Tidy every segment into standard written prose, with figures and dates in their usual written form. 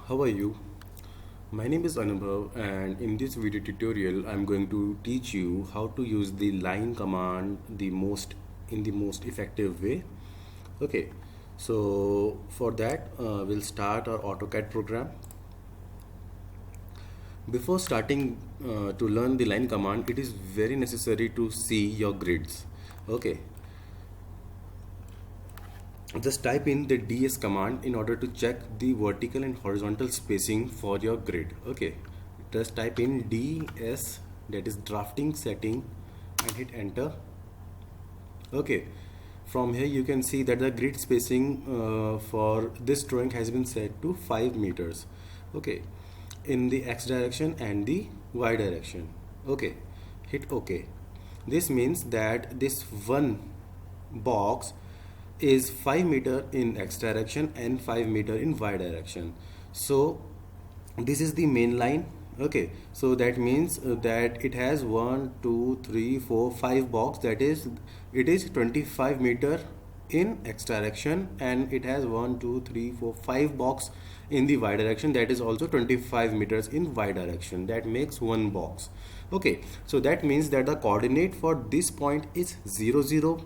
How are you? My name is Anubhav, and in this video tutorial I'm going to teach you how to use the line command the most effective way. Okay, so for that we'll start our AutoCAD program. Before starting to learn the line command, it is very necessary to see your grids. Okay, just type in the ds command in order to check the vertical and horizontal spacing for your grid. Okay, just type in ds, that is drafting setting, and hit enter. Okay, from here you can see that the grid spacing for this drawing has been set to 5 meters. Okay, in the x direction and the y direction. Okay, hit ok. This means that this one box is 5 meter in x direction and 5 meter in y direction. So this is the main line. Okay, so that means that it has 1 2 3 4 5 box, that is it is 25 meter in x direction, and it has 1 2 3 4 5 box in the y direction, that is also 25 meters in y direction. That makes one box. Okay, so that means that the coordinate for this point is 0 0.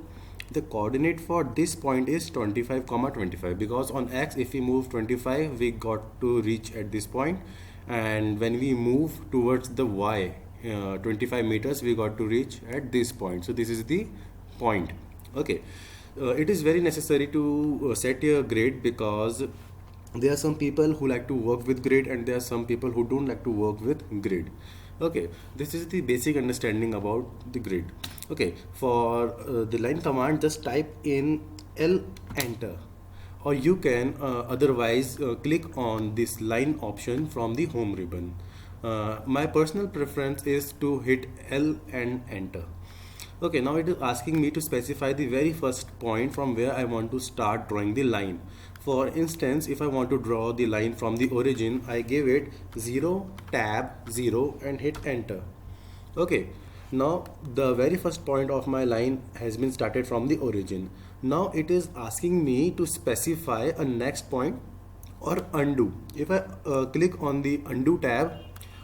The coordinate for this point is 25 comma 25, because on x if we move 25 we got to reach at this point, and when we move towards the y 25 meters we got to reach at this point. So this is the point. Okay, it is very necessary to set your grid, because there are some people who like to work with grid and there are some people who don't like to work with grid. Okay, this is the basic understanding about the grid. Okay, for the line command, just type in L enter, or you can otherwise click on this line option from the home ribbon. My personal preference is to hit L and enter. Okay, now it is asking me to specify the very first point from where I want to start drawing the line. For instance, if I want to draw the line from the origin, I give it 0 tab 0 and hit enter. Okay, now the very first point of my line has been started from the origin. Now it is asking me to specify a next point or undo. If I click on the undo tab,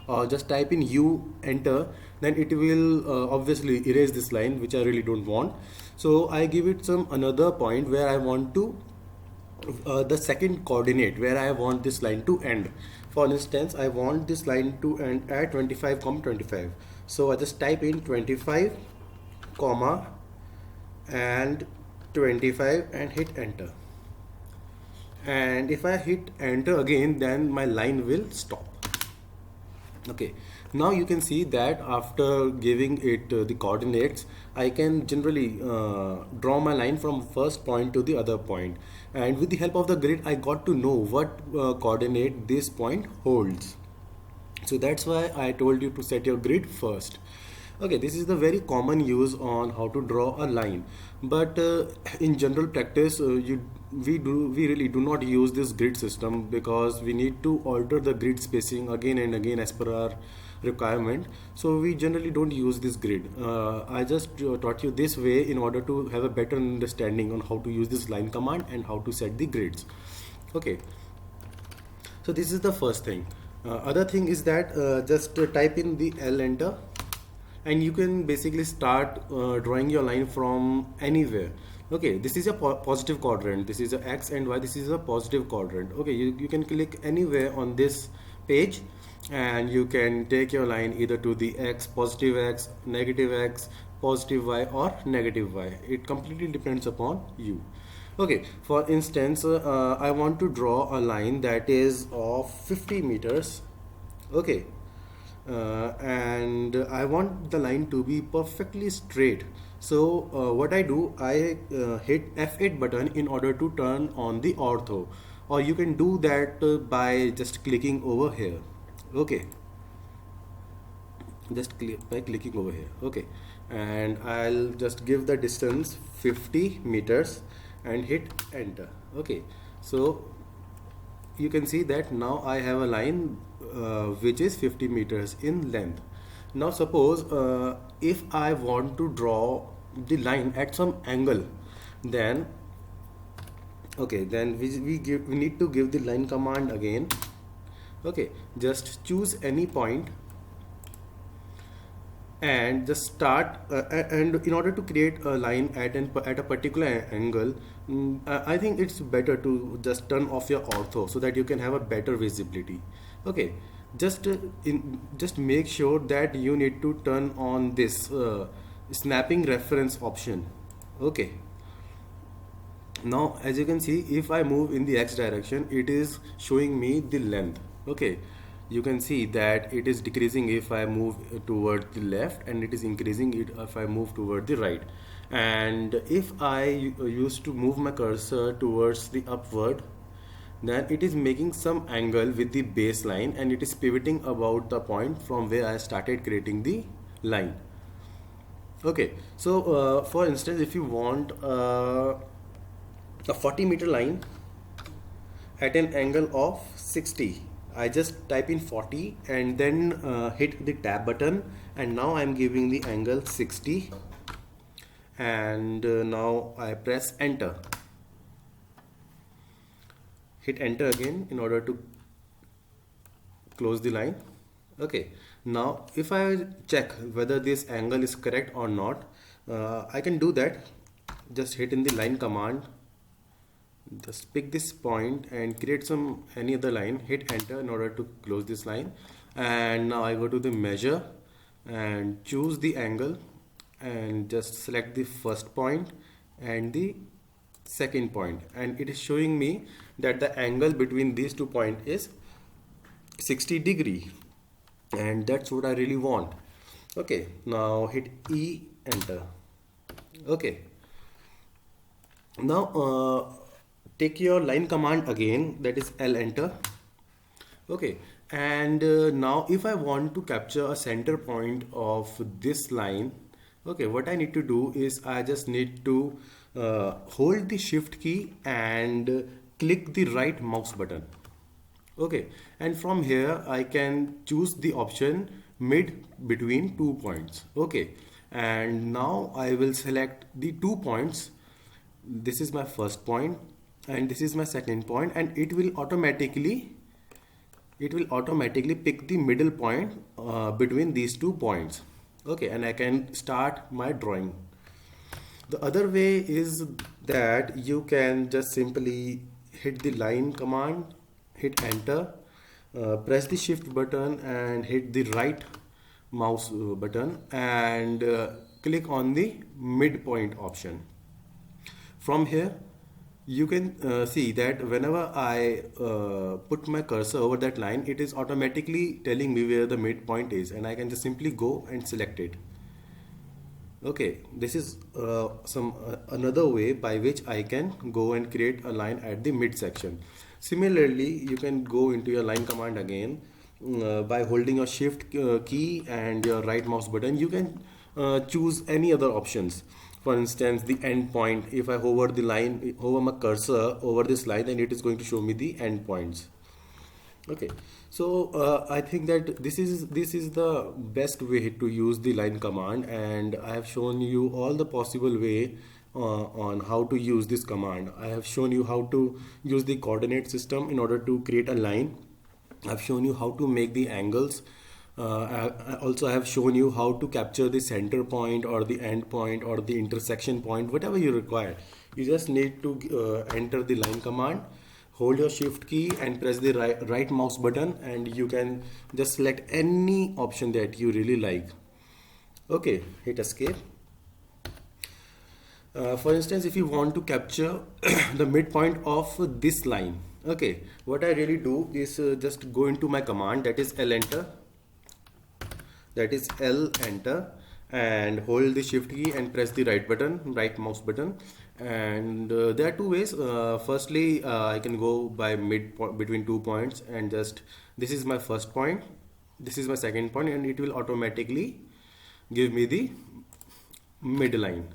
or just type in u enter, then it will obviously erase this line, which I really don't want. So I give it some another point where I want to the second coordinate where I want this line to end. For instance, I want this line to end at 25 comma 25. So I just type in 25 comma and 25 and hit enter. And if I hit enter again, then my line will stop. Okay, now you can see that after giving it the coordinates, I can generally draw my line from first point to the other point, and with the help of the grid I got to know what coordinate this point holds. So that's why I told you to set your grid first. Okay, this is the very common use on how to draw a line, but in general practice we really do not use this grid system, because we need to alter the grid spacing again and again as per our requirement. So we generally don't use this grid. I just taught you this way in order to have a better understanding on how to use this line command and how to set the grids. Okay, so this is the first thing. Other thing is that just type in the L enter, and you can basically start drawing your line from anywhere. Okay, this is a positive quadrant, this is a x and y, this is a positive quadrant. Okay, you can click anywhere on this page and you can take your line either to the x, negative x, positive y, or negative y. It completely depends upon you. Okay, for instance, I want to draw a line that is of 50 meters. Okay, and I want the line to be perfectly straight. So what I do, I hit F8 button in order to turn on the ortho, or you can do that by just clicking over here. Okay, just click by clicking over here. Okay, and I'll just give the distance 50 meters and hit enter. Okay, so you can see that now I have a line which is 50 meters in length. Now suppose if I want to draw the line at some angle, then Okay, then we need to give the line command again. Okay, just choose any point and just start and in order to create a line at a particular angle, I think it's better to just turn off your ortho so that you can have a better visibility. Okay, just make sure that you need to turn on this snapping reference option. Okay, now as you can see, if I move in the x direction, it is showing me the length. Okay, you can see that it is decreasing if I move toward the left, and it is increasing it if I move toward the right. And if I used to move my cursor towards the upward, then it is making some angle with the baseline, and it is pivoting about the point from where I started creating the line. Okay, so for instance, if you want a 40-meter line at an angle of 60, I just type in 40 and then hit the tab button, and now I'm giving the angle 60, and now I press enter. Hit enter again in order to close the line. Okay, now if I check whether this angle is correct or not, I can do that. Just hit in the line command, just pick this point and create some any other line, hit enter in order to close this line. And now I go to the measure and choose the angle and just select the first point and the second point, and it is showing me that the angle between these 2 points is 60 degree, and that's what I really want. Okay, now hit E, enter. Okay, now take your line command again, that is L, enter. Okay, and now if I want to capture a center point of this line, okay, what I need to do is I just need to hold the shift key and click the right mouse button. Okay, and from here I can choose the option mid between 2 points. Okay, and now I will select the 2 points. This is my first point and this is my second point, and it will automatically pick the middle point between these 2 points. Okay, and I can start my drawing. The other way is that you can just simply hit the line command, hit enter, press the shift button and hit the right mouse button and click on the midpoint option. From here you can see that whenever I put my cursor over that line, it is automatically telling me where the midpoint is, and I can just simply go and select it. Okay, this is another way by which I can go and create a line at the midsection. Similarly, you can go into your line command again by holding your shift key and your right mouse button. You can choose any other options. For instance, the end point. If I hover my cursor over this line, then it is going to show me the end points. Okay, so I think that this is the best way to use the line command, and I have shown you all the possible way on how to use this command. I have shown you how to use the coordinate system in order to create a line. I've shown you how to make the angles. I have shown you how to capture the center point or the end point or the intersection point, whatever you require. You just need to enter the line command, hold your shift key and press the right mouse button, and you can just select any option that you really like. Okay, hit escape. For instance, if you want to capture the midpoint of this line, okay, what I really do is just go into my command, that is L, enter. That is L, enter, and hold the shift key and press the right mouse button. And there are two ways. Firstly, I can go by between 2 points, and just this is my first point, this is my second point, and it will automatically give me the midline.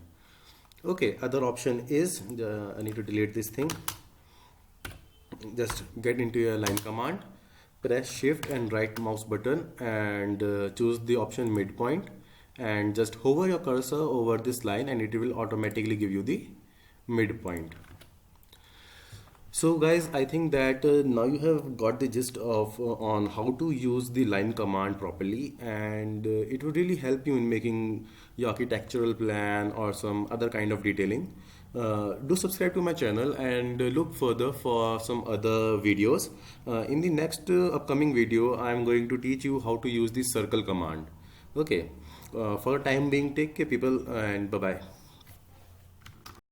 Okay, other option is I need to delete this thing. Just get into your line command, press shift and right mouse button and choose the option midpoint, and just hover your cursor over this line and it will automatically give you the midpoint. So guys, I think that now you have got the gist of on how to use the line command properly, and it would really help you in making your architectural plan or some other kind of detailing. Do subscribe to my channel and look further for some other videos. In the next upcoming video, I am going to teach you how to use the circle command. Okay. For the time being, take care people, and bye bye.